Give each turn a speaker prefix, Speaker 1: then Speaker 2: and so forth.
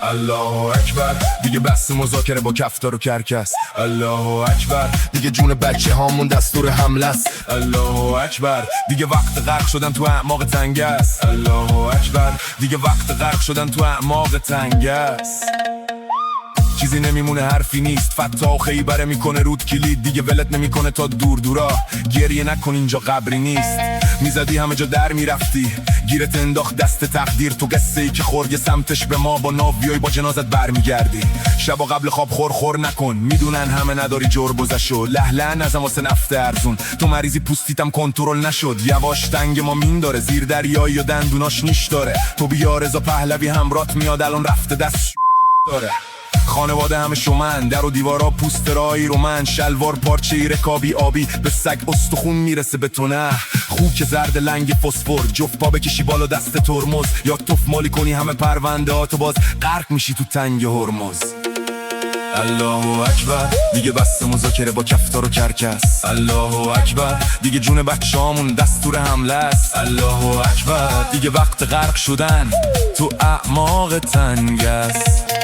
Speaker 1: الله اکبر، دیگه بس مذاکره با کفتار و کرکس. الله اکبر، دیگه جون بچه هامون دستور حمله است. الله اکبر، دیگه وقت غرق شدن تو اعماق تنگ است. الله اکبر، دیگه وقت غرق شدن تو اعماق تنگ است. چیزی نمیمونه، حرفی نیست، فتا خیبره میکنه رود کلید، دیگه ولت نمیکنه تا دور دورا. گریه نکن اینجا قبری نیست، میزدی همه جا در میرفتی، گیرت انداخت دست تقدیر. تو قصه ای که خورد سمتش به ما، با ناویای با جنازت برمیگردی. شبا قبل خواب خور نکن، میدونن همه نداری جور بزشو. لهلن ازم واسه نفت ارزون، تو مریضی پوستیتم کنترل نشد. یواش تنگ ما مین داره، زیر دریایی و دندوناش نیش داره. تو بیا رضا پهلوی همرات میاد، الان رفته دست داره. خانواده همه شومن، در و دیوارا پوست رایی رو من. شلوار پارچه رکابی آبی، به سگ استخون میرسه به تو نه. خوک زرد لنگ فسفر، جفت پا بکشی بالا دست ترمز. یا توف مالی کنی همه پرونده ها، تو باز غرق میشی تو تنگ هرمز. الله اکبر، دیگه بس مذاکره با کفتار و کرکس. الله اکبر، دیگه جون بچه‌هامون دستور حمله است. الله اکبر، دیگه وقت غرق شدن تو اعماق تنگ است.